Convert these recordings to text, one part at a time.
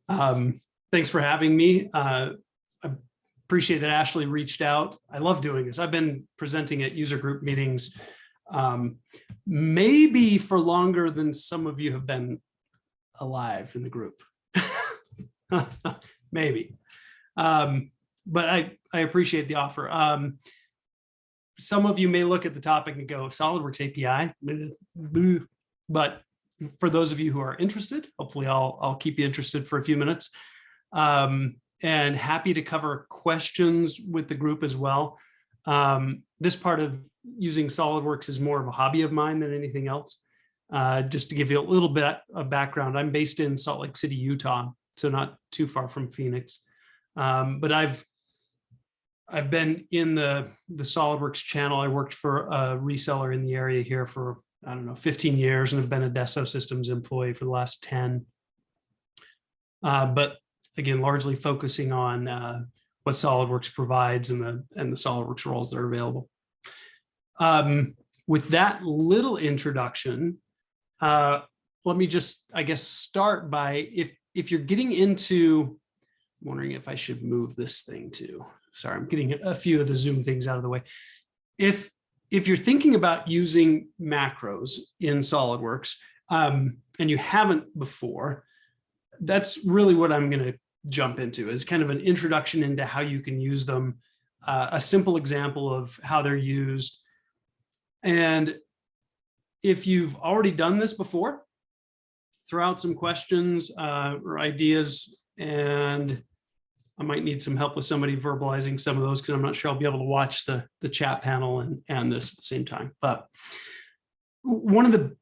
Thanks for having me. I appreciate that Ashley reached out. I love doing this. I've been presenting at user group meetings maybe for longer than some of you have been alive in the group. Maybe. But I appreciate the offer. Some of you may look at the topic and go, SolidWorks API, but for those of you who are interested, hopefully I'll keep you interested for a few minutes, and happy to cover questions with the group as well. This part of using SolidWorks is more of a hobby of mine than anything else. Just to give you a little bit of background, I'm based in Salt Lake City, Utah, so not too far from Phoenix. But I've been in the SolidWorks channel. I worked for a reseller in the area here for, I don't know, 15 years, and have been a Dassault Systems employee for the last 10. But again, largely focusing on what SolidWorks provides and the SolidWorks roles that are available. With that little introduction, let me just, I guess, start by if you're getting into, I'm wondering if I should move this thing too. Sorry, I'm getting a few of the Zoom things out of the way. If you're thinking about using macros in SolidWorks and you haven't before, that's really what I'm going to jump into, is kind of an introduction into how you can use them, a simple example of how they're used. And if you've already done this before, throw out some questions or ideas, and I might need some help with somebody verbalizing some of those because I'm not sure I'll be able to watch the chat panel and this at the same time. But one of the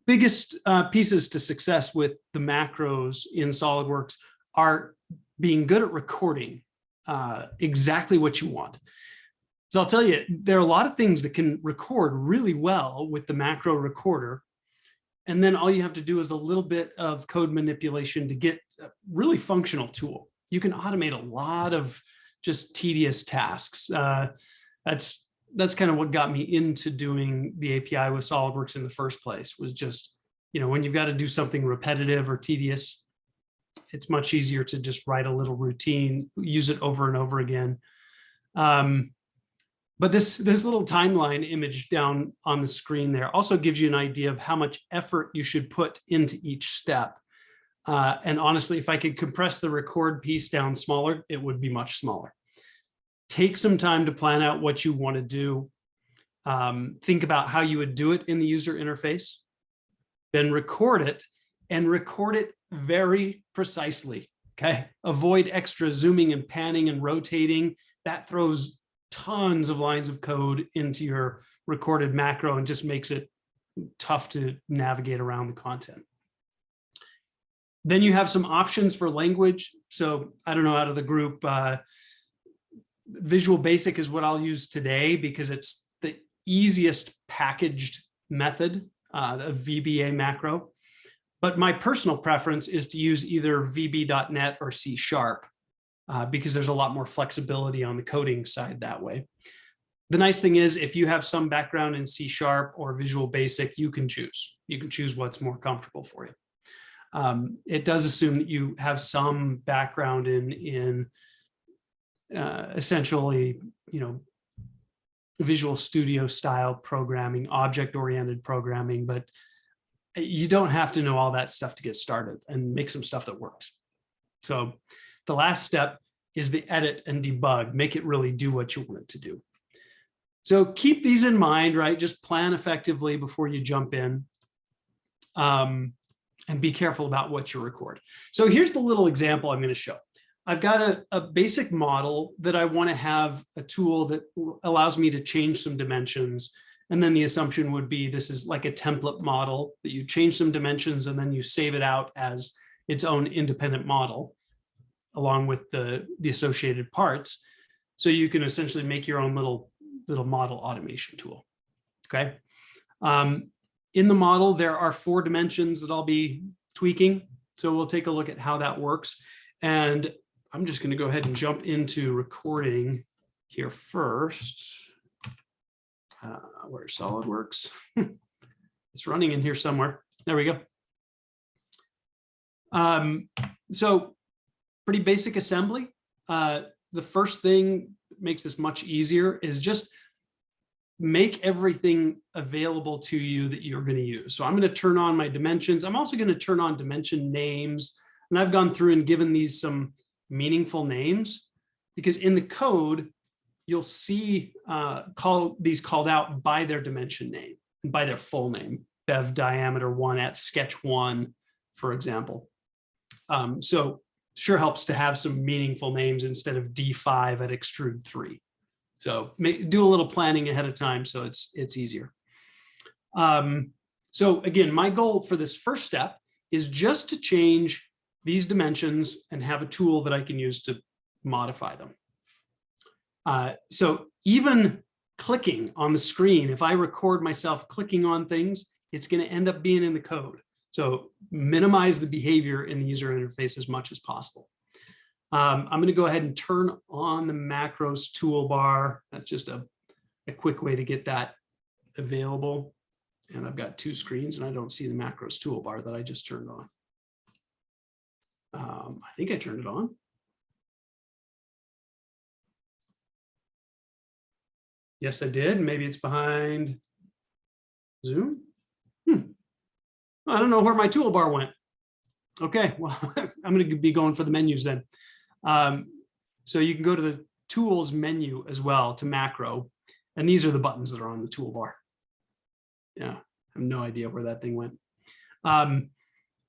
biggest pieces to success with the macros in SolidWorks are being good at recording exactly what you want. So I'll tell you, there are a lot of things that can record really well with the macro recorder. And then all you have to do is a little bit of code manipulation to get a really functional tool. You can automate a lot of just tedious tasks. That's kind of what got me into doing the API with SolidWorks in the first place, was just, when you've got to do something repetitive or tedious, it's much easier to just write a little routine, use it over and over again. But this little timeline image down on the screen there also gives you an idea of how much effort you should put into each step. And honestly, if I could compress the record piece down smaller, it would be much smaller. Take some time to plan out what you want to do. Think about how you would do it in the user interface, then record it, and record it very precisely. Okay. Avoid extra zooming and panning and rotating. That throws tons of lines of code into your recorded macro and just makes it tough to navigate around the content. Then you have some options for language. So I don't know, out of the group, Visual Basic is what I'll use today because it's the easiest packaged method of VBA macro. But my personal preference is to use either VB.NET or C#, because there's a lot more flexibility on the coding side that way. The nice thing is, if you have some background in C# or Visual Basic, you can choose. You can choose what's more comfortable for you. It does assume that you have some background in essentially, Visual Studio style programming, object-oriented programming, but you don't have to know all that stuff to get started and make some stuff that works. So the last step is the edit and debug, make it really do what you want it to do. So keep these in mind, right? Just plan effectively before you jump in. And be careful about what you record. So here's the little example I'm going to show. I've got a basic model that I want to have a tool that allows me to change some dimensions. And then the assumption would be this is like a template model that you change some dimensions and then you save it out as its own independent model along with the associated parts. So you can essentially make your own little model automation tool. Okay. In the model, there are 4 dimensions that I'll be tweaking. So we'll take a look at how that works. And I'm just going to go ahead and jump into recording here first. Where's SolidWorks? It's running in here somewhere. There we go. So pretty basic assembly. The first thing that makes this much easier is just make everything available to you that you're going to use. So I'm going to turn on my dimensions. I'm also going to turn on dimension names. And I've gone through and given these some meaningful names, because in the code, you'll see these called out by their dimension name and by their full name, bev diameter 1 at sketch 1, for example. So sure helps to have some meaningful names instead of D5 at extrude 3. So do a little planning ahead of time so it's easier. So again, my goal for this first step is just to change these dimensions and have a tool that I can use to modify them. So even clicking on the screen, if I record myself clicking on things, it's going to end up being in the code. So minimize the behavior in the user interface as much as possible. I'm going to go ahead and turn on the macros toolbar. That's just a quick way to get that available. And I've got 2 screens and I don't see the macros toolbar that I just turned on. I think I turned it on. Yes, I did. Maybe it's behind Zoom. I don't know where my toolbar went. Okay, well, I'm going to be going for the menus then. So you can go to the tools menu as well to macro. And these are the buttons that are on the toolbar. Yeah, I have no idea where that thing went. But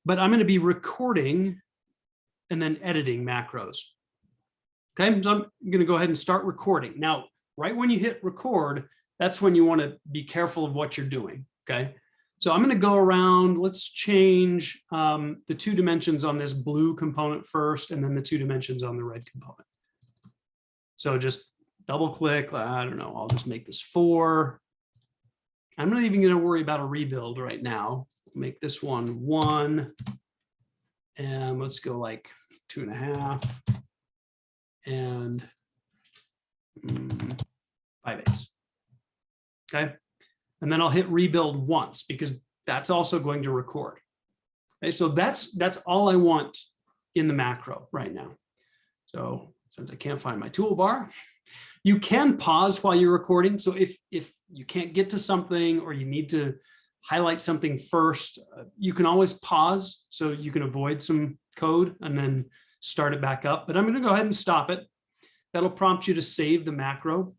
I'm going to be recording and then editing macros. Okay, so I'm going to go ahead and start recording. Now, right when you hit record, that's when you want to be careful of what you're doing. Okay, so I'm going to go around. Let's change the 2 dimensions on this blue component first, and then the 2 dimensions on the red component. So just double click. I don't know. I'll just make this 4. I'm not even going to worry about a rebuild right now. Make this one 1. And let's go like 2.5 and 5/8. Okay. And then I'll hit rebuild once because that's also going to record. Okay. So that's all I want in the macro right now. So since I can't find my toolbar, you can pause while you're recording. So if you can't get to something or you need to highlight something first, you can always pause so you can avoid some code and then start it back up. But I'm going to go ahead and stop it. That'll prompt you to save the macro.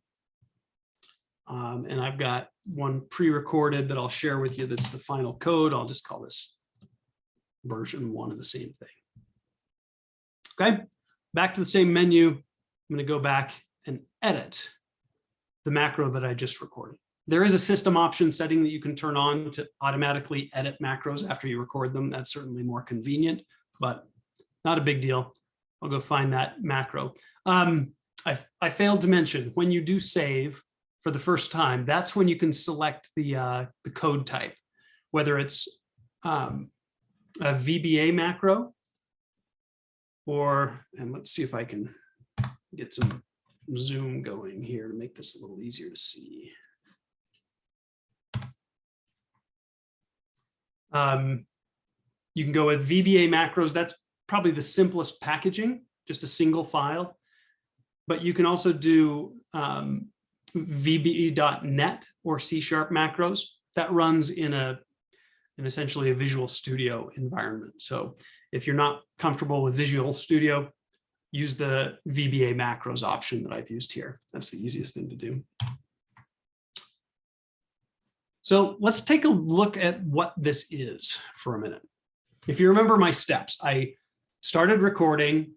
And I've got one pre-recorded that I'll share with you. That's the final code. I'll just call this version 1 of the same thing. Okay, back to the same menu. I'm going to go back and edit the macro that I just recorded. There is a system option setting that you can turn on to automatically edit macros after you record them. That's certainly more convenient, but not a big deal. I'll go find that macro. I failed to mention, when you do save for the first time, that's when you can select the code type, whether it's a VBA macro or, and let's see if I can get some zoom going here to make this a little easier to see. You can go with VBA macros. That's probably the simplest packaging, just a single file. But you can also do VBE.net or C# macros. That runs in essentially a Visual Studio environment. So if you're not comfortable with Visual Studio, use the VBA macros option that I've used here. That's the easiest thing to do. So let's take a look at what this is for a minute. If you remember my steps, I started recording,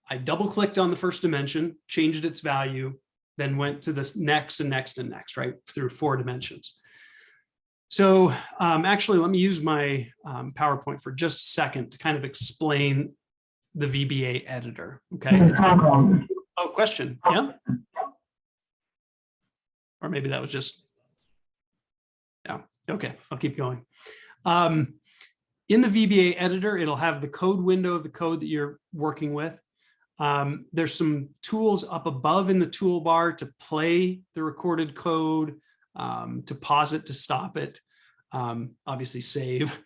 I double-clicked on the first dimension, changed its value, then went to this next and next and next, right, through 4 dimensions. So actually, let me use my PowerPoint for just a second to kind of explain the Vba editor, okay? Oh, question, yeah? Or maybe that was just, yeah, okay, I'll keep going. In the Vba editor, it'll have the code window of the code that you're working with. There's some tools up above in the toolbar to play the recorded code, to pause it, to stop it, obviously save.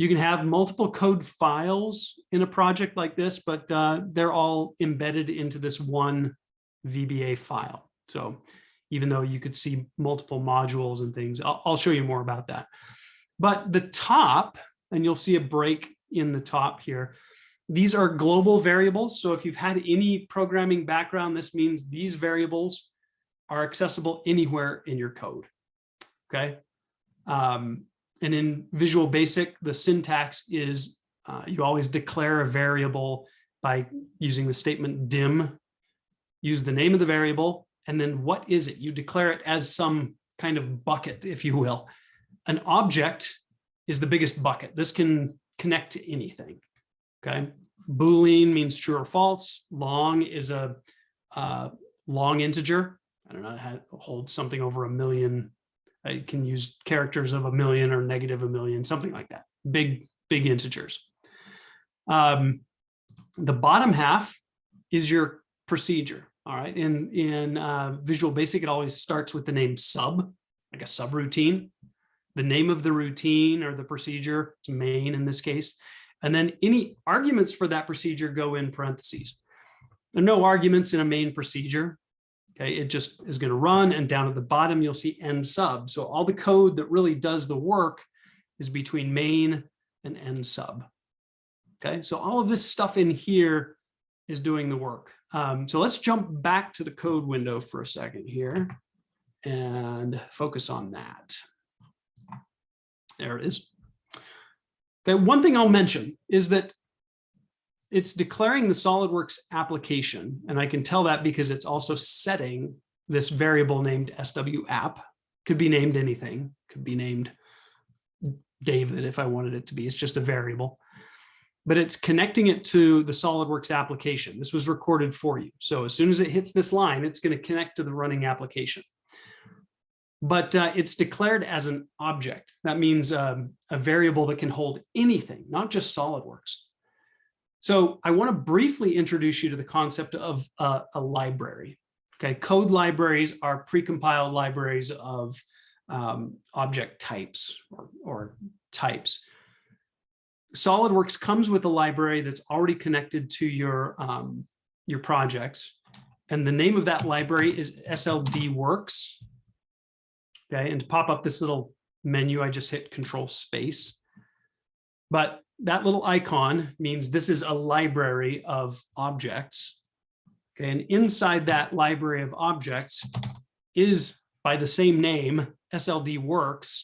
You can have multiple code files in a project like this, but they're all embedded into this one VBA file. So even though you could see multiple modules and things, I'll show you more about that. But the top, and you'll see a break in the top here, these are global variables. So if you've had any programming background, this means these variables are accessible anywhere in your code, okay? And in Visual Basic, the syntax is you always declare a variable by using the statement dim, use the name of the variable, and then what is it? You declare it as some kind of bucket, if you will. An object is the biggest bucket. This can connect to anything, okay? Boolean means true or false. Long is a long integer. I don't know, it holds something over 1 million. I can use characters of 1 million or negative 1 million, something like that. Big integers. The bottom half is your procedure. All right. In Visual Basic, it always starts with the name sub, like a subroutine. The name of the routine or the procedure, it's main in this case. And then any arguments for that procedure go in parentheses. There are no arguments in a main procedure. Okay, it just is going to run, and down at the bottom, you'll see end sub. So all the code that really does the work is between main and end sub. Okay, so all of this stuff in here is doing the work. So let's jump back to the code window for a second here and focus on that. There it is. Okay, one thing I'll mention is that it's declaring the SolidWorks application, and I can tell that because it's also setting this variable named SWApp. Could be named anything, could be named David if I wanted it to be. It's just a variable, but it's connecting it to the SolidWorks application. This was recorded for you. So as soon as it hits this line, it's going to connect to the running application. But it's declared as an object. That means a variable that can hold anything, not just SolidWorks. So I want to briefly introduce you to the concept of a library. Okay, code libraries are precompiled libraries of object types or types. SolidWorks comes with a library that's already connected to your projects, and the name of that library is SLDWorks. Okay, and to pop up this little menu, I just hit Control Space. But that little icon means this is a library of objects. Okay, and inside that library of objects is, by the same name, SLDWorks.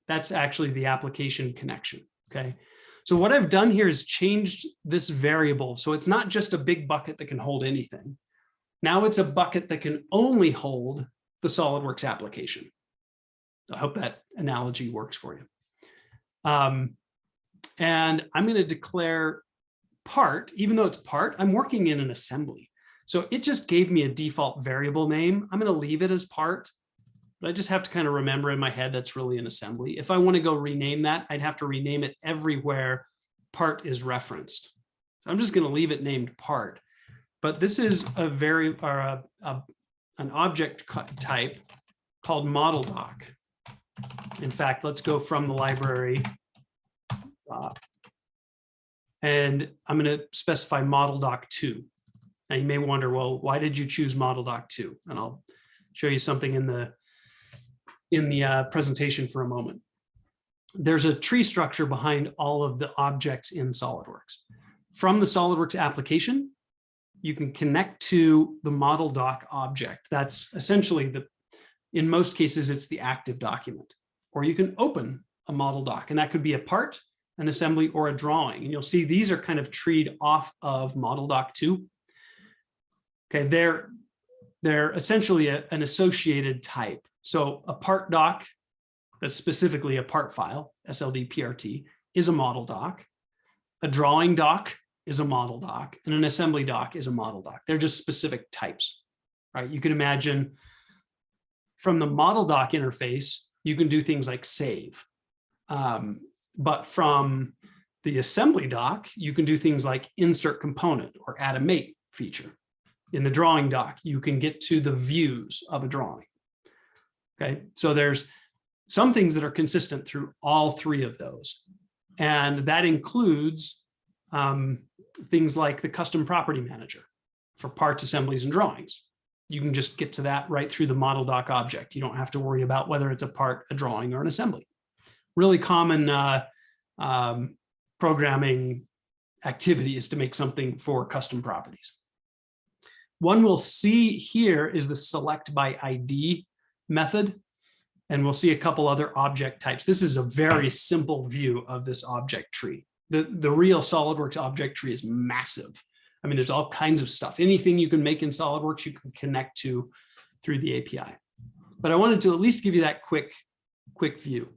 That's actually the application connection. Okay, so what I've done here is changed this variable. So it's not just a big bucket that can hold anything. Now it's a bucket that can only hold the SolidWorks application. I hope that analogy works for you. And I'm going to declare part, even though it's part, I'm working in an assembly. So it just gave me a default variable name. I'm going to leave it as part, but I just have to kind of remember in my head that's really an assembly. If I want to go rename that, I'd have to rename it everywhere part is referenced. So I'm just going to leave it named part. But this is an object type called model doc. In fact, let's go from the library. And I'm going to specify model doc2. Now you may wonder, well, why did you choose model doc2? And I'll show you something in the presentation for a moment. There's a tree structure behind all of the objects in SolidWorks. From the SolidWorks application, you can connect to the model doc object. That's essentially in most cases, it's the active document. Or you can open a model doc, and that could be a part, an assembly, or a drawing. And you'll see these are kind of treed off of model doc2. Okay, they're essentially an associated type. So a part doc, that's specifically a part file, SLDPRT, is a model doc. A drawing doc is a model doc, and an assembly doc is a model doc. They're just specific types, right? You can imagine from the model doc interface, you can do things like save. But from the assembly doc, you can do things like insert component or add a mate feature. In the drawing doc, you can get to the views of a drawing. Okay, so there's some things that are consistent through all three of those. And that includes things like the custom property manager for parts, assemblies, and drawings. You can just get to that right through the model doc object. You don't have to worry about whether it's a part, a drawing, or an assembly. Really common programming activity is to make something for custom properties. One we'll see here is the select by ID method, and we'll see a couple other object types. This is a very simple view of this object tree. The real SolidWorks object tree is massive. I mean, there's all kinds of stuff. Anything you can make in SolidWorks, you can connect to through the API. But I wanted to at least give you that quick view.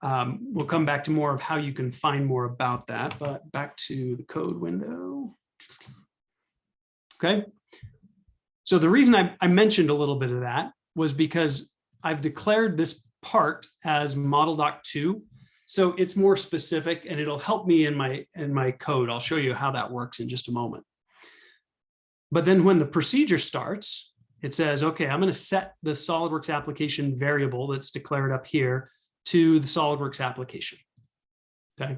We'll come back to more of how you can find more about that, but back to the code window. Okay. So the reason I mentioned a little bit of that was because I've declared this part as ModelDoc2. So it's more specific and it'll help me in my code. I'll show you how that works in just a moment. But then when the procedure starts, it says, okay, I'm going to set the SolidWorks application variable that's declared up here to the SolidWorks application. Okay.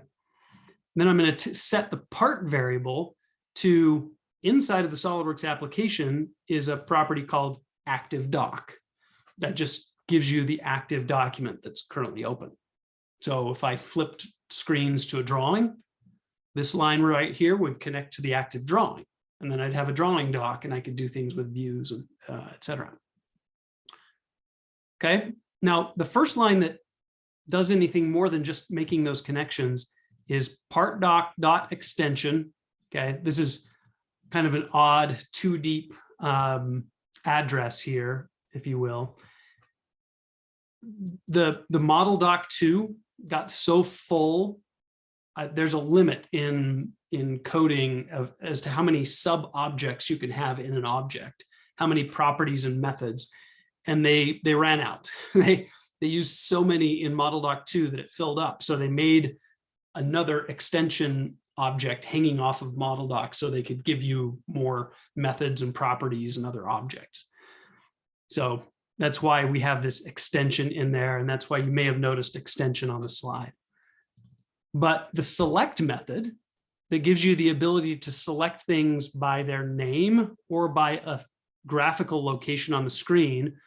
Then I'm going to set the part variable to inside of the SolidWorks application is a property called active doc that just gives you the active document that's currently open. So if I flipped screens to a drawing, this line right here would connect to the active drawing. And then I'd have a drawing doc and I could do things with views and et cetera. Okay. Now, the first line that does anything more than just making those connections is partdoc.extension. Okay. This is kind of an odd too deep address here, if you will. The model doc 2 got so full, there's a limit in coding as to how many sub objects you can have in an object, how many properties and methods, and they ran out. They used so many in model doc 2 that it filled up. So they made another extension object hanging off of model doc so they could give you more methods and properties and other objects. So that's why we have this extension in there, and that's why you may have noticed extension on the slide. But the select method that gives you the ability to select things by their name or by a graphical location on the screen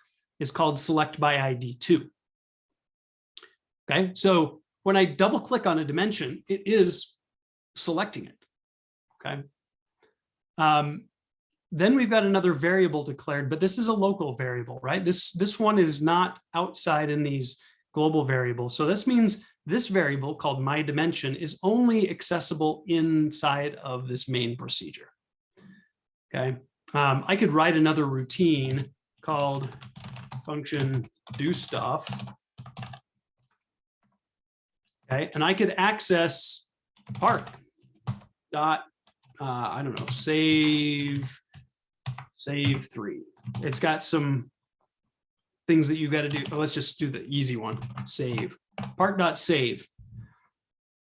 is called select by ID 2. Okay, so when I double click on a dimension, it is selecting it. Okay. Then we've got another variable declared, but this is a local variable, right? This one is not outside in these global variables. So this means this variable called myDimension is only accessible inside of this main procedure. Okay. I could write another routine called function do stuff. Okay. And I could access part dot, I don't know, save 3. It's got some things that you got to do. Oh, let's just do the easy one. Save part.save.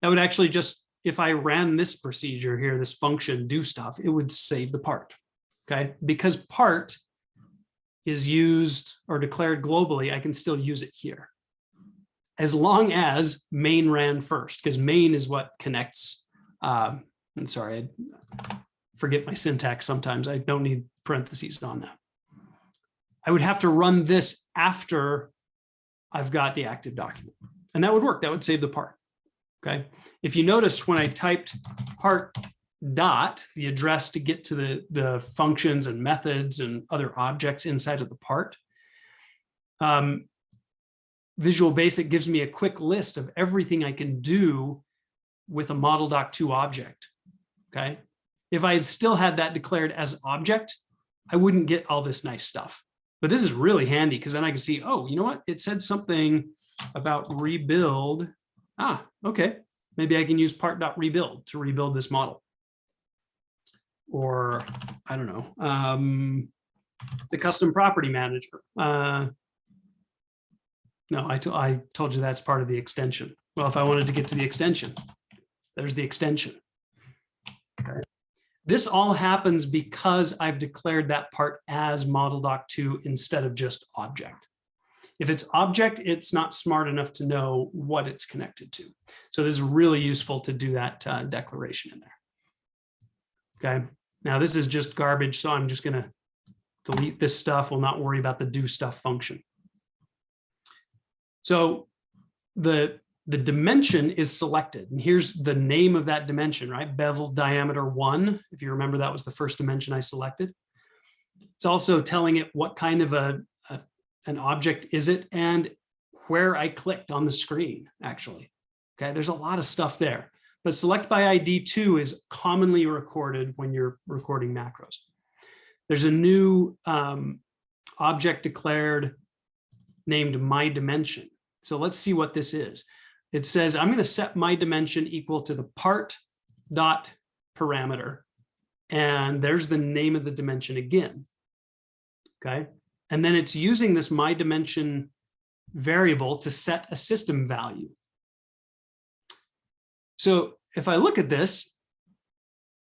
That would actually just, if I ran this procedure here, this function do stuff, it would save the part. Okay. Because part is used or declared globally, I can still use it here. As long as main ran first, because main is what connects. I'm sorry, I forget my syntax sometimes. I don't need parentheses on that. I would have to run this after I've got the active document. And that would work. That would save the part. Okay. If you noticed when I typed part dot, the address to get to the functions and methods and other objects inside of the part, Visual Basic gives me a quick list of everything I can do with a model doc 2 object. Okay. If I had still had that declared as object, I wouldn't get all this nice stuff. But this is really handy because then I can see, oh, you know what? It said something about rebuild. Ah, okay. Maybe I can use part.rebuild to rebuild this model. Or I don't know, the custom property manager. No, I told you that's part of the extension. Well, if I wanted to get to the extension, there's the extension. Okay. This all happens because I've declared that part as model doc 2 instead of just object. If it's object, it's not smart enough to know what it's connected to. So this is really useful to do that declaration in there. Okay, now this is just garbage, so I'm just going to delete this stuff. We'll not worry about the do stuff function. So the dimension is selected, and here's the name of that dimension, right? Bevel diameter 1. If you remember, that was the first dimension I selected. It's also telling it what kind of an object is it and where I clicked on the screen, actually. Okay, there's a lot of stuff there, but select by ID 2 is commonly recorded when you're recording macros. There's a new object declared named my dimension. So let's see what this is. It says I'm going to set my dimension equal to the part dot parameter, and there's the name of the dimension again. Okay, and then it's using this my dimension variable to set a system value. So if I look at this,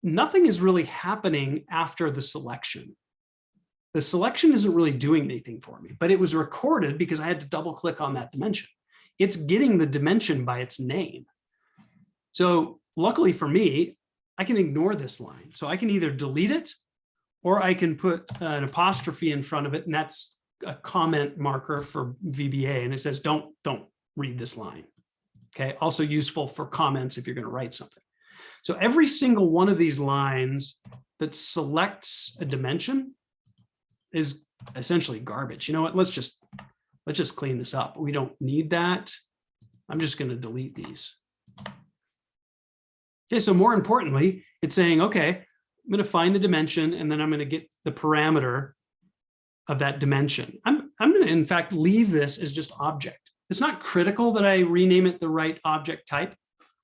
nothing is really happening after the selection. The selection isn't really doing anything for me, but it was recorded because I had to double click on that dimension. It's getting the dimension by its name. So luckily for me, I can ignore this line. So I can either delete it or I can put an apostrophe in front of it, and that's a comment marker for VBA, and it says don't read this line. Okay, also useful for comments if you're going to write something. So every single one of these lines that selects a dimension is essentially garbage. You know what? Let's just clean this up. We don't need that. I'm just going to delete these. Okay, so more importantly, it's saying, okay, I'm going to find the dimension, and then I'm going to get the parameter of that dimension. I'm going to, in fact, leave this as just object. It's not critical that I rename it the right object type.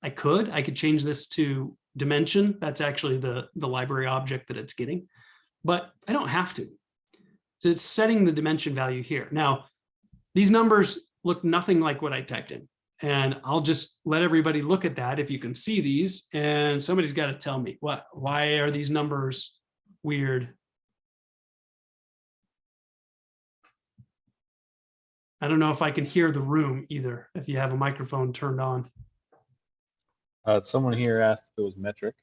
I could change this to dimension. That's actually the library object that it's getting, but I don't have to. So it's setting the dimension value here. Now, these numbers look nothing like what I typed in, and I'll just let everybody look at that if you can see these, and somebody's got to tell me why are these numbers weird? I don't know if I can hear the room either, if you have a microphone turned on. Someone here asked if it was metric.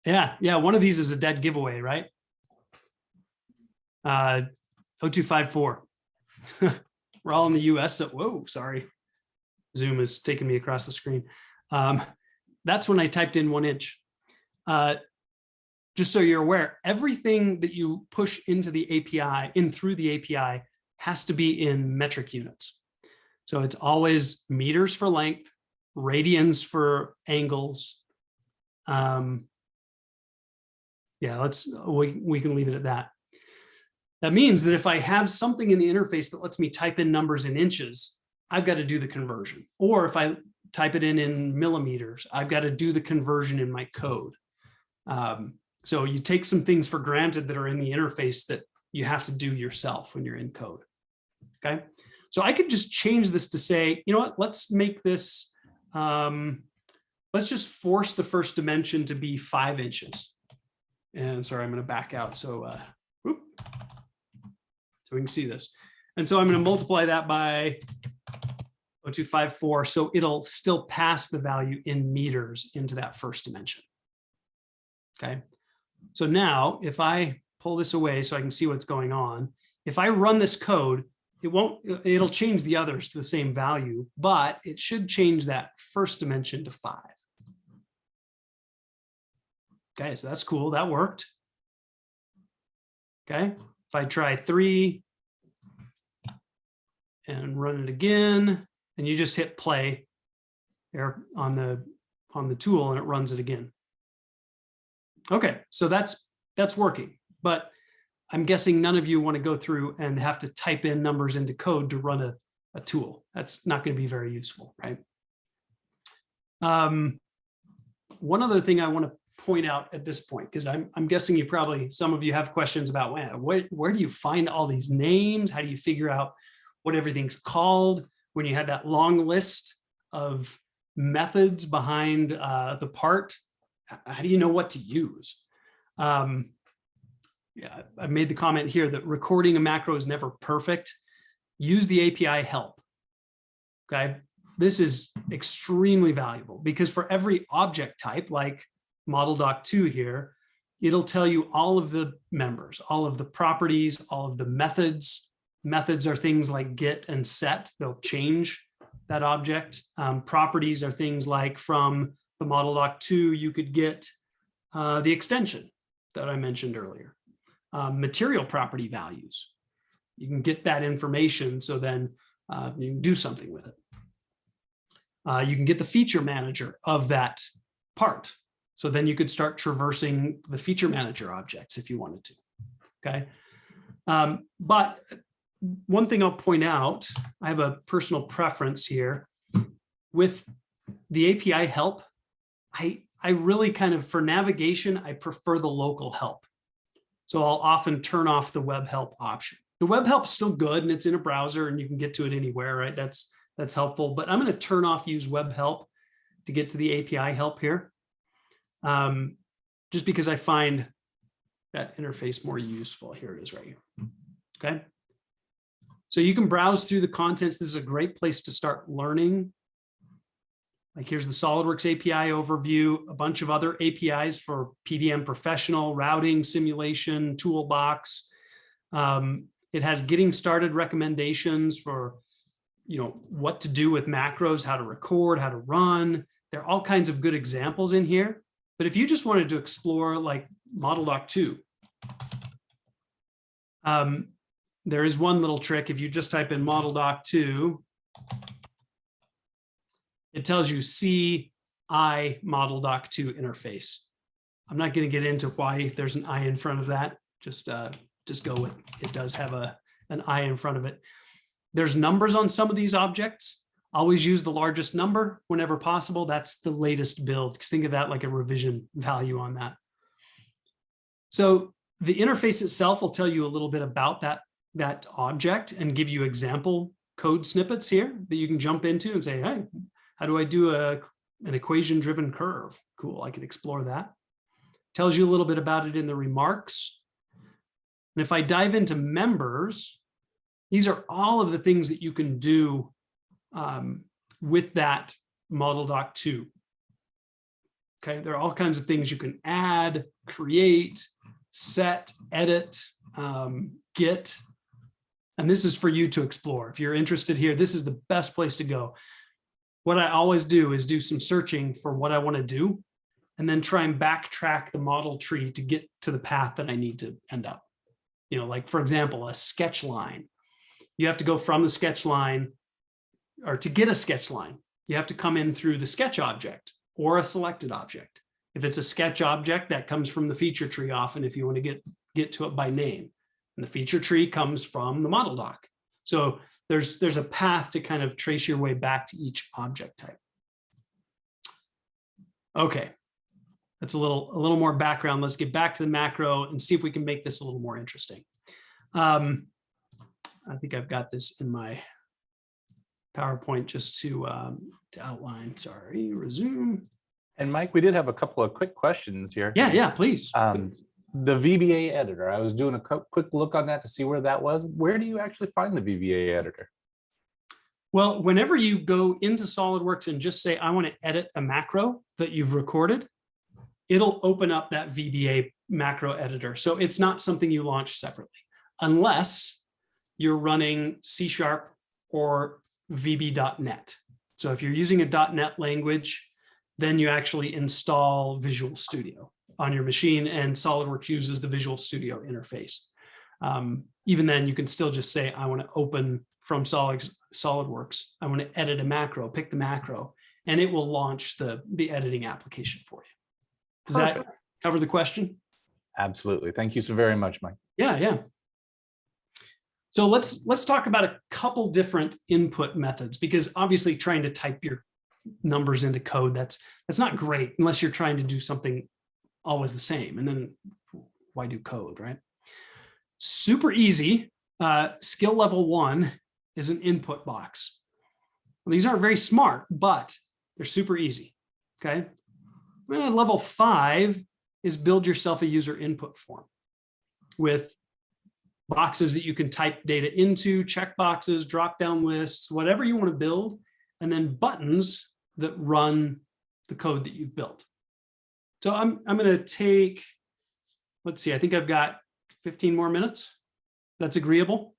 Yeah, one of these is a dead giveaway, right? 0254. We're all in the US, so whoa, sorry. Zoom is taking me across the screen. That's when I typed in 1 inch. Just so you're aware, everything that you push into the API, through the API, has to be in metric units. So it's always meters for length, radians for angles. Yeah, we can leave it at that. That means that if I have something in the interface that lets me type in numbers in inches, I've got to do the conversion. Or if I type it in millimeters, I've got to do the conversion in my code. So you take some things for granted that are in the interface that you have to do yourself when you're in code. Okay, so I could just change this to say, you know what, let's make this, let's just force the first dimension to be 5 inches. And sorry, I'm going to back out so we can see this. And so I'm going to multiply that by 0254, so it'll still pass the value in meters into that first dimension. Okay, so now if I pull this away so I can see what's going on, if I run this code, it'll change the others to the same value, but it should change that first dimension to 5. Okay, so that's cool. That worked. Okay, if I try 3 and run it again, and you just hit play there on the tool and it runs it again. Okay, so that's working, but I'm guessing none of you want to go through and have to type in numbers into code to run a tool. That's not going to be very useful, right? One other thing I want to point out at this point, because I'm guessing some of you have questions about where do you find all these names? How do you figure out what everything's called when you have that long list of methods behind the part? How do you know what to use? Yeah, I made the comment here that recording a macro is never perfect. use the API help. Okay, this is extremely valuable because for every object type, like model doc 2 here, it'll tell you all of the members, all of the properties, all of the methods. Methods are things like get and set. They'll change that object. Properties are things like from the model doc 2, you could get the extension that I mentioned earlier. Material property values. You can get that information, so then you can do something with it. You can get the feature manager of that part. So then you could start traversing the feature manager objects if you wanted to, okay? But one thing I'll point out, I have a personal preference here. With the API help, I really kind of, for navigation, I prefer the local help. So I'll often turn off the web help option. The web help's still good and it's in a browser and you can get to it anywhere, right? That's helpful, but I'm going to turn off use web help to get to the API help here. Just because I find that interface more useful. Here it is right here. Okay. So you can browse through the contents. This is a great place to start learning. Like here's the SolidWorks API overview, a bunch of other APIs for PDM Professional, routing, simulation, toolbox. It has getting started recommendations for, you know, what to do with macros, how to record, how to run. There are all kinds of good examples in here. But if you just wanted to explore like model doc 2, there is one little trick. If you just type in model doc 2, it tells you see I model doc 2 interface. I'm not going to get into why there's an I in front of that. Just go with it. Does have an I in front of it. There's numbers on some of these objects. Always use the largest number whenever possible. That's the latest build. Think of that like a revision value on that. So the interface itself will tell you a little bit about that object and give you example code snippets here that you can jump into and say, hey, how do I do an equation driven curve? Cool, I can explore that. Tells you a little bit about it in the remarks. And if I dive into members, these are all of the things that you can do with that model doc 2. Okay, there are all kinds of things you can add, create, set, edit, get. And this is for you to explore. If you're interested here, this is the best place to go. What I always do is do some searching for what I want to do, and then try and backtrack the model tree to get to the path that I need to end up. You know, like for example, a sketch line. You have to go from the sketch line, or to get a sketch line, you have to come in through the sketch object or a selected object. If it's a sketch object, that comes from the feature tree often if you want to get to it by name. And the feature tree comes from the model doc. So there's a path to kind of trace your way back to each object type. Okay, that's a little more background. Let's get back to the macro and see if we can make this a little more interesting. I think I've got this in my PowerPoint just to outline. Sorry, resume. And Mike, we did have a couple of quick questions here. Yeah, please. The Vba Editor, I was doing a quick look on that to see where that was. Where do you actually find the Vba Editor? Well, whenever you go into SolidWorks and just say, I want to edit a macro that you've recorded, it'll open up that VBA macro editor. So it's not something you launch separately, unless you're running C# or VB.NET. So if you're using a .NET language, then you actually install Visual Studio on your machine, and SolidWorks uses the Visual Studio interface. Even then, you can still just say, I want to open from SolidWorks. I want to edit a macro, pick the macro, and it will launch the editing application for you. Does that cover the question? Absolutely. Thank you so very much, Mike. Yeah. So let's talk about a couple different input methods, because obviously trying to type your numbers into code, that's not great unless you're trying to do something always the same. And then why do code, right? Super easy. Skill level 1 is an input box. Well, these aren't very smart, but they're super easy. Okay. Level 5 is build yourself a user input form with boxes that you can type data into, checkboxes, drop-down lists, whatever you want to build, and then buttons that run the code that you've built. So I'm going to take, let's see, I think I've got 15 more minutes. That's agreeable.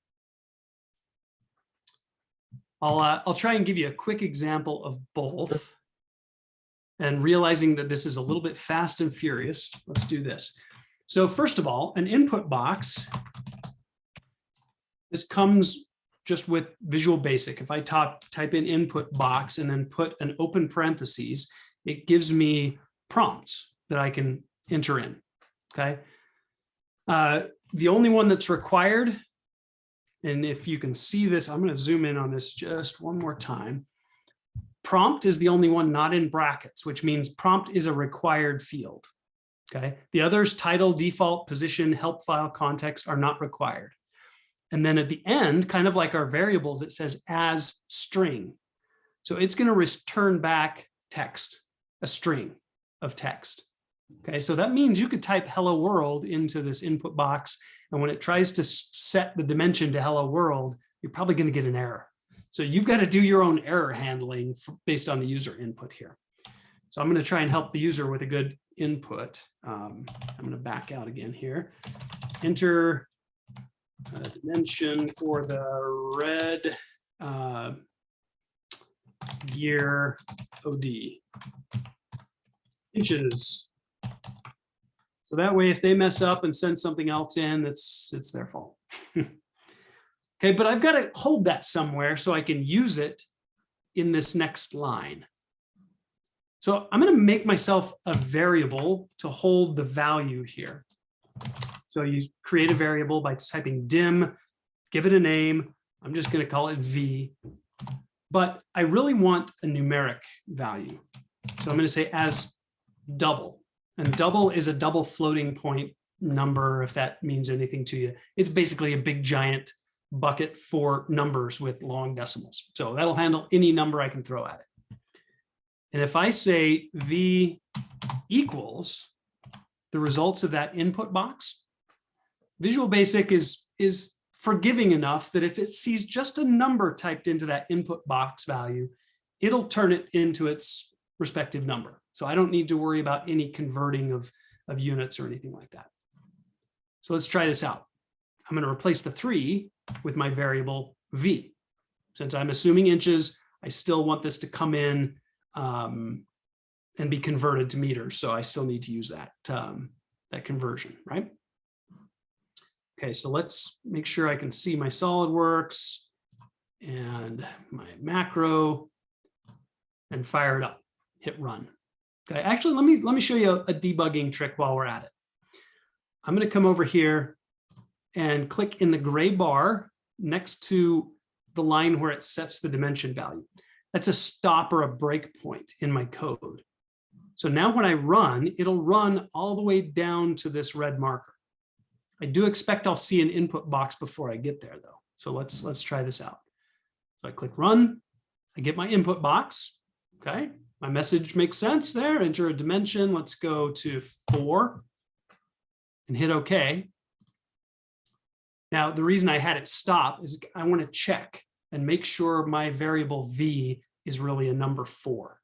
I'll try and give you a quick example of both. And realizing that this is a little bit fast and furious, let's do this. So first of all, an input box, this comes just with Visual Basic. If I type in input box and then put an open parentheses, it gives me prompts that I can enter in, okay? The only one that's required, and if you can see this, I'm going to zoom in on this just one more time. Prompt is the only one not in brackets, which means prompt is a required field, okay? The others, title, default, position, help file, context, are not required. And then at the end, kind of like our variables, it says as string. So it's going to return back text, a string of text. Okay, so that means you could type hello world into this input box, and when it tries to set the dimension to hello world, you're probably going to get an error. So you've got to do your own error handling based on the user input here. So I'm going to try and help the user with a good input. I'm going to back out again here. Enter dimension for the red gear OD. Inches. So that way, if they mess up and send something else in, it's their fault. Okay, but I've got to hold that somewhere so I can use it in this next line. So I'm going to make myself a variable to hold the value here. So you create a variable by typing dim, give it a name. I'm just going to call it V, but I really want a numeric value. So I'm going to say as double, and double is a double floating point number, if that means anything to you. It's basically a big giant bucket for numbers with long decimals. So that'll handle any number I can throw at it. And if I say V equals the results of that input box, Visual Basic is forgiving enough that if it sees just a number typed into that input box value, it'll turn it into its respective number. So I don't need to worry about any converting of units or anything like that. So let's try this out. I'm going to replace the 3 with my variable V. Since I'm assuming inches, I still want this to come in and be converted to meters. So I still need to use that, that conversion, right? Okay, so let's make sure I can see my SolidWorks and my macro and fire it up, hit run. Okay, actually, let me show you a debugging trick while we're at it. I'm going to come over here and click in the gray bar next to the line where it sets the dimension value. That's a stop or a break point in my code. So now when I run, it'll run all the way down to this red marker. I do expect I'll see an input box before I get there though. So let's try this out. So I click run, I get my input box. Okay, my message makes sense there. Enter a dimension. Let's go to 4 and hit OK. Now, the reason I had it stop is I want to check and make sure my variable V is really a number 4.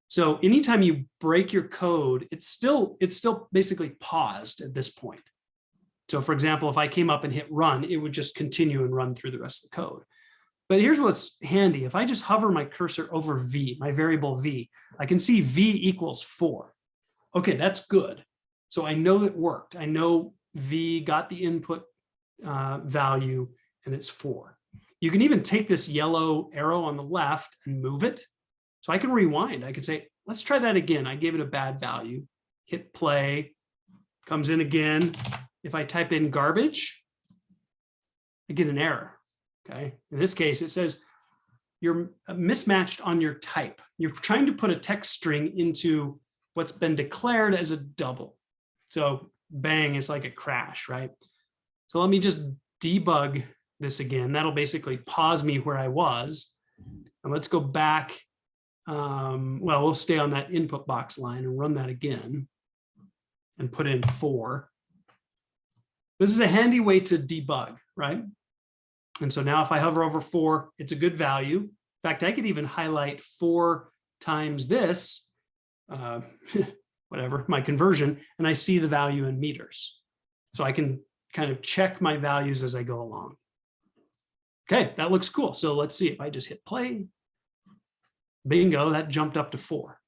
So anytime you break your code, it's still basically paused at this point. So for example, if I came up and hit run, it would just continue and run through the rest of the code. But here's what's handy. If I just hover my cursor over V, my variable V, I can see V equals 4. Okay, that's good. So I know it worked. I know V got the input value and it's 4. You can even take this yellow arrow on the left and move it. So I can rewind. I could say, let's try that again. I gave it a bad value, hit play, comes in again. If I type in garbage, I get an error. Okay. In this case, it says you're mismatched on your type. You're trying to put a text string into what's been declared as a double. So bang, it's like a crash, right? So let me just debug this again. That'll basically pause me where I was. And let's go back. Well, we'll stay on that input box line and run that again and put in 4. This is a handy way to debug, right? And so now if I hover over 4, it's a good value. In fact, I could even highlight 4 times this, whatever, my conversion, and I see the value in meters. So I can kind of check my values as I go along. Okay, that looks cool. So let's see if I just hit play. Bingo, that jumped up to 4.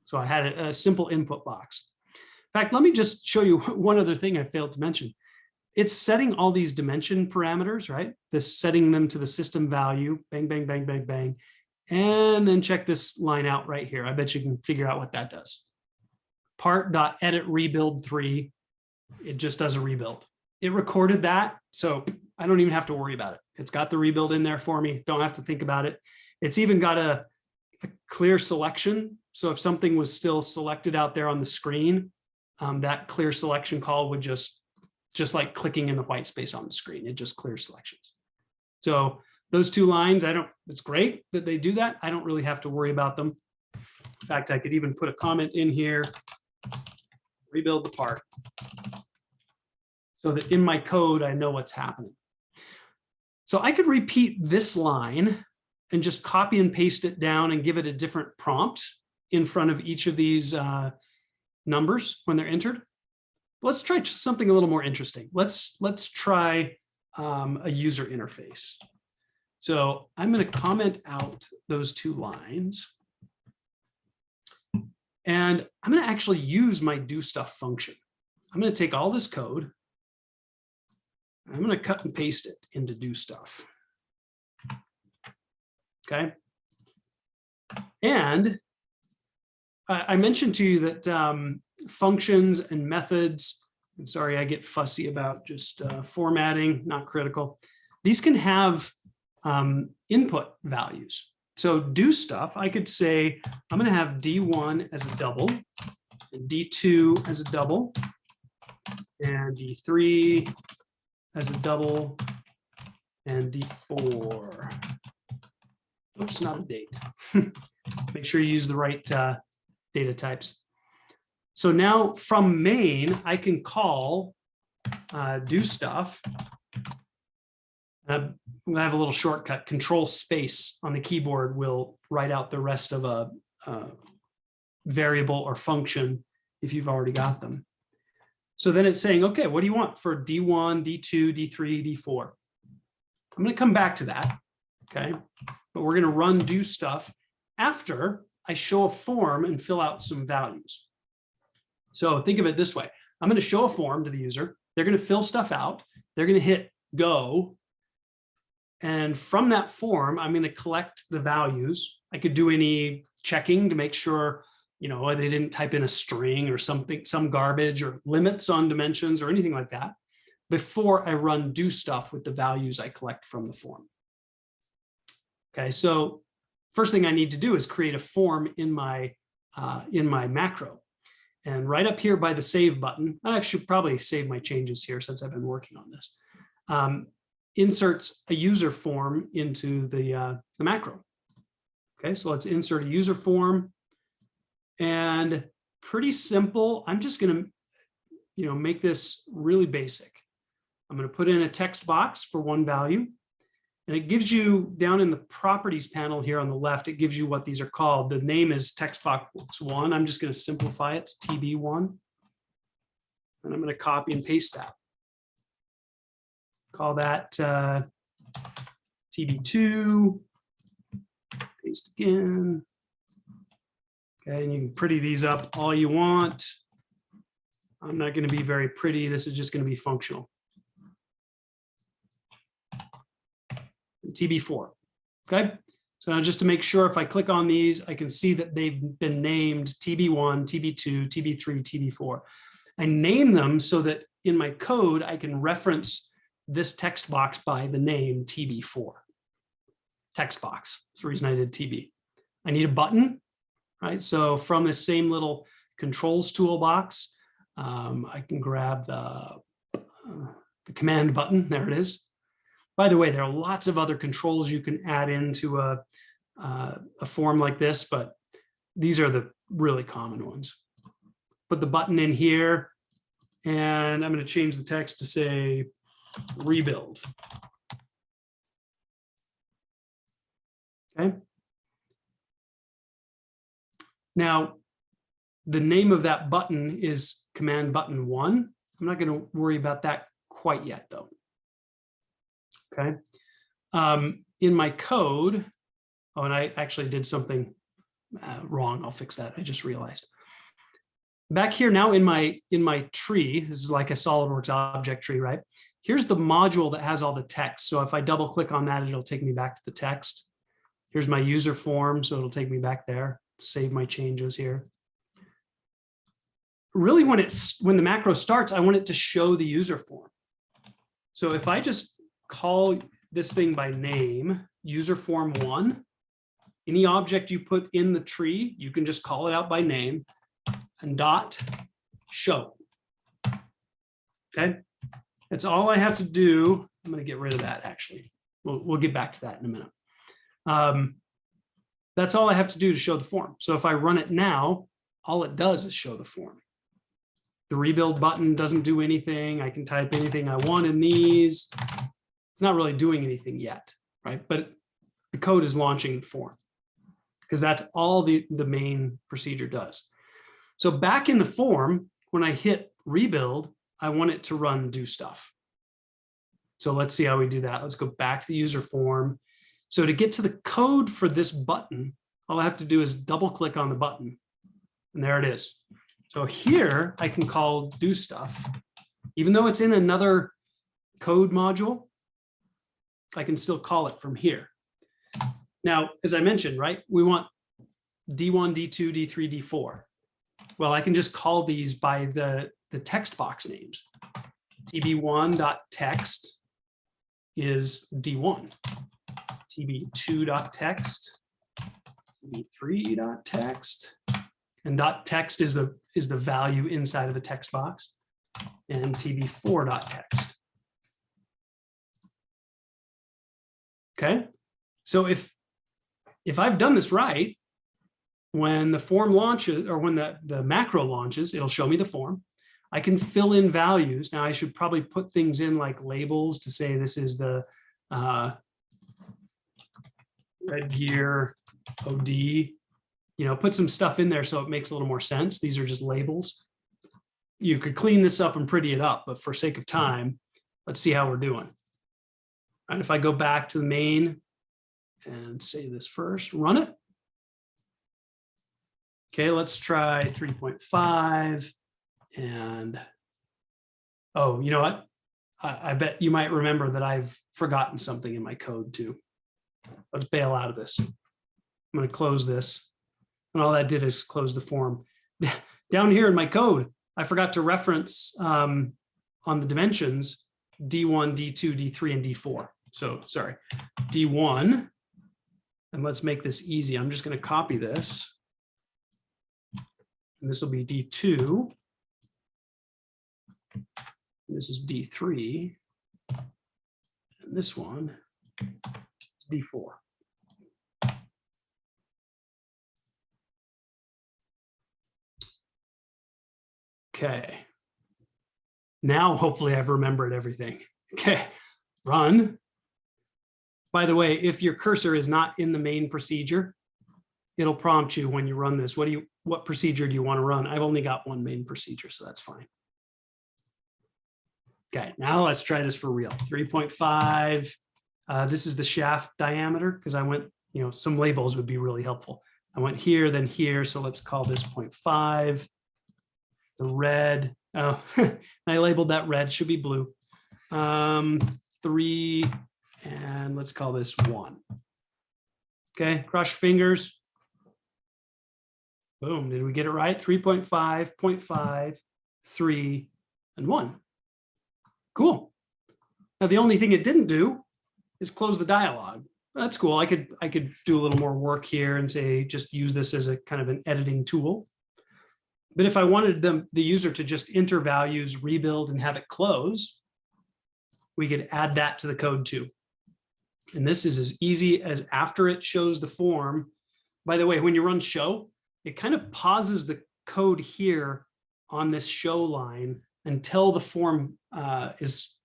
So I had a simple input box. In fact, let me just show you one other thing I failed to mention. It's setting all these dimension parameters, right? This setting them to the system value, bang, bang, bang, bang, bang. And then check this line out right here. I bet you can figure out what that does. Part.edit rebuild 3, it just does a rebuild. It recorded that, so I don't even have to worry about it. It's got the rebuild in there for me. Don't have to think about it. It's even got a clear selection. So if something was still selected out there on the screen, that clear selection call would just like clicking in the white space on the screen, it just clears selections. So those 2 lines, it's great that they do that. I don't really have to worry about them. In fact, I could even put a comment in here, rebuild the part, so that in my code, I know what's happening. So I could repeat this line and just copy and paste it down and give it a different prompt in front of each of these numbers when they're entered. Let's try something a little more interesting. Let's try a user interface. So I'm going to comment out those 2 lines. And I'm going to actually use my do stuff function. I'm going to take all this code. I'm going to cut and paste it into do stuff. Okay. And I mentioned to you that functions and methods, and sorry, I get fussy about just formatting, not critical. These can have input values. So do stuff, I could say, I'm going to have D1 as a double, and D2 as a double, and D3 as a double, and D4. Oops, not a date. Make sure you use the right data types. So now from main, I can call do stuff. We'll have a little shortcut, control space on the keyboard will write out the rest of a variable or function if you've already got them. So then it's saying, okay, what do you want for D1, D2, D3, D4? I'm going to come back to that, okay? But we're going to run do stuff after I show a form and fill out some values. So think of it this way. I'm going to show a form to the user. They're going to fill stuff out. They're going to hit go. And from that form, I'm going to collect the values. I could do any checking to make sure, you know, they didn't type in a string or something, some garbage or limits on dimensions or anything like that before I run do stuff with the values I collect from the form. Okay, so first thing I need to do is create a form in my macro. And right up here by the save button, I should probably save my changes here since I've been working on this. Inserts a user form into the macro. Okay, so let's insert a user form. And pretty simple. I'm just going to, make this really basic. I'm going to put in a text box for one value. And it gives you down in the properties panel here on the left, it gives you what these are called. The name is text box 1. I'm just going to simplify it to TB1. And I'm going to copy and paste that. Call that TB2. Paste again. Okay, and you can pretty these up all you want. I'm not going to be very pretty. This is just going to be functional. TB4. Okay, so now just to make sure, if I click on these, I can see that they've been named TB1, TB2, TB3, TB4. I name them so that in my code, I can reference this text box by the name TB4. Text box. That's the reason I did TB. I need a button, right? So from this same little controls toolbox, I can grab the command button. There it is. By the way, there are lots of other controls you can add into a form like this, but these are the really common ones. Put the button in here, And I'm going to change the text to say rebuild. Okay. Now, the name of that button is command button 1. I'm not going to worry about that quite yet, though. Okay. In my code, oh, and I actually did something wrong. I'll fix that. I just realized. Back here now in my tree, this is like a SolidWorks object tree, right? Here's the module that has all the text. So if I double click on that, it'll take me back to the text. Here's my user form, so it'll take me back there. Save my changes here. Really, when the macro starts, I want it to show the user form. So if I just call this thing by name, user form 1, any object you put in the tree, you can just call it out by name and dot show. Okay, that's all I have to do. I'm going to get rid of that, actually. We'll get back to that in a minute. That's all I have to do to show the form. So if I run it now, all it does is show the form. The rebuild button doesn't do anything. I can type anything I want in these. It's not really doing anything yet, right? But the code is launching the form because that's all the main procedure does. So back in the form, when I hit rebuild, I want it to run do stuff. So let's see how we do that. Let's go back to the user form. So to get to the code for this button, all I have to do is double click on the button. And there it is. So here I can call do stuff. Even though it's in another code module, I can still call it from here. Now, as I mentioned, right, we want D1, D2, D3, D4. Well, I can just call these by the text box names. tb1.text is D1. tb2.text, tb3.text, and .text is the value inside of the text box, and tb4.text. Okay, so if I've done this right, when the form launches or when the macro launches, it'll show me the form. I can fill in values. Now I should probably put things in like labels to say this is the red gear OD, put some stuff in there so it makes a little more sense. These are just labels. You could clean this up and pretty it up, but for sake of time, let's see how we're doing. And if I go back to the main and save this first, run it. Okay, let's try 3.5. And, oh, you know what? I bet you might remember that I've forgotten something in my code too. Let's bail out of this. I'm going to close this. And all that did is close the form. Down here in my code, I forgot to reference on the dimensions D1, D2, D3, and D4. So sorry, D1. And let's make this easy. I'm just going to copy this. And this will be D2. This is D3. And this one is D4. Okay. Now, hopefully I've remembered everything. Okay, run. By the way, if your cursor is not in the main procedure, it'll prompt you when you run this. What procedure do you want to run? I've only got one main procedure, so that's fine. Okay, now let's try this for real. 3.5. This is the shaft diameter because I went, some labels would be really helpful. I went here, then here, so let's call this 0.5. The red, oh, I labeled that red, should be blue. 3, and let's call this 1. Okay, cross your fingers. Boom, did we get it right? 3.5, 0.5, 3, and 1. Cool. Now the only thing it didn't do is close the dialog. That's cool. I could do a little more work here and say, just use this as a kind of an editing tool. But if I wanted the user to just enter values, rebuild, and have it close, we could add that to the code too. And this is as easy as after it shows the form. By the way, when you run show, it kind of pauses the code here on this show line until the form is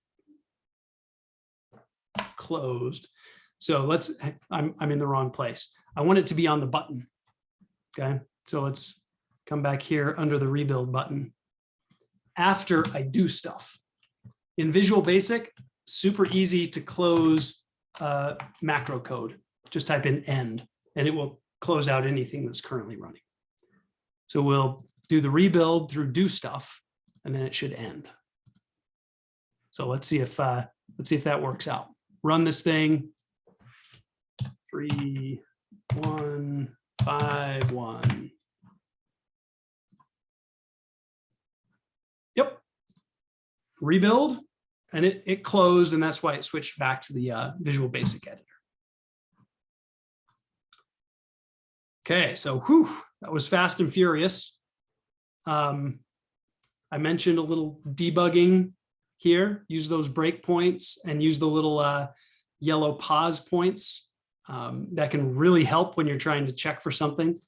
closed. So I'm in the wrong place. I want it to be on the button. Okay, so let's come back here under the rebuild button after I do stuff. In Visual Basic, super easy to close macro code. Just type in end and it will close out anything that's currently running. So we'll do the rebuild through do stuff and then it should end. So let's see if that works out. Run this thing. 3, 1, 5, 1. Yep. Rebuild, and it closed, and that's why it switched back to the Visual Basic Editor. Okay, so whew, that was fast and furious. I mentioned a little debugging here. Use those breakpoints and use the little yellow pause points. That can really help when you're trying to check for something.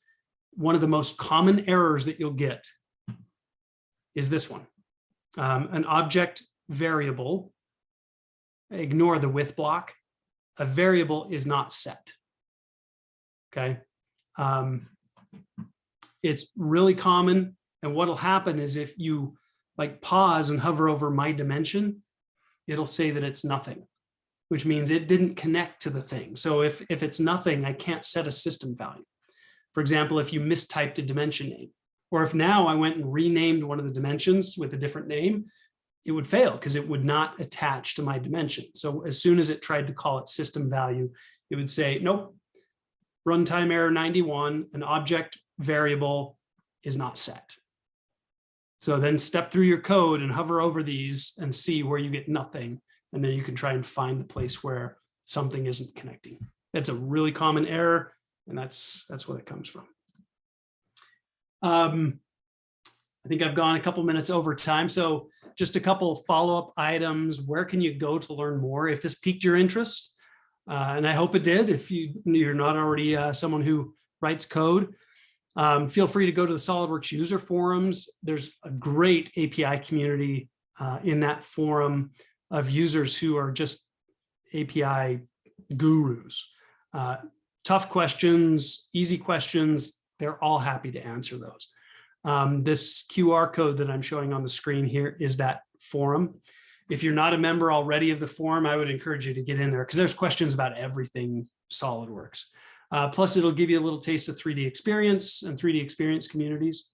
One of the most common errors that you'll get is this one. An object variable, ignore the with block. A variable is not set. Okay. It's really common. And what'll happen is if you like pause and hover over my dimension, it'll say that it's nothing, which means it didn't connect to the thing. So if it's nothing, I can't set a system value. For example, if you mistyped a dimension name, or if now I went and renamed one of the dimensions with a different name, it would fail because it would not attach to my dimension. So as soon as it tried to call it system value, it would say, nope, runtime error 91, an object variable is not set. So then step through your code and hover over these and see where you get nothing. And then you can try and find the place where something isn't connecting. That's a really common error, and that's what it comes from. I think I've gone a couple minutes over time, so just a couple follow-up items. Where can you go to learn more if this piqued your interest? And I hope it did. If you're not already someone who writes code, feel free to go to the SolidWorks user forums. There's a great API community in that forum of users who are just API gurus. Tough questions, easy questions, they're all happy to answer those. This QR code that I'm showing on the screen here is that forum. If you're not a member already of the forum, I would encourage you to get in there because there's questions about everything SolidWorks. Plus, it'll give you a little taste of 3D Experience and 3D Experience communities.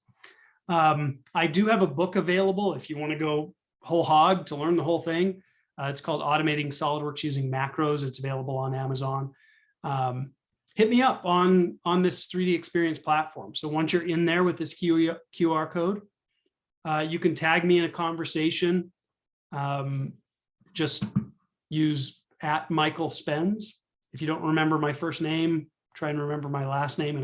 I do have a book available if you want to go whole hog to learn the whole thing. It's called Automating SolidWorks Using Macros. It's available on Amazon. Hit me up on this 3D Experience platform. So once you're in there with this QR code, you can tag me in a conversation. Just use @Michael Spence. If you don't remember my first name, try and remember my last name.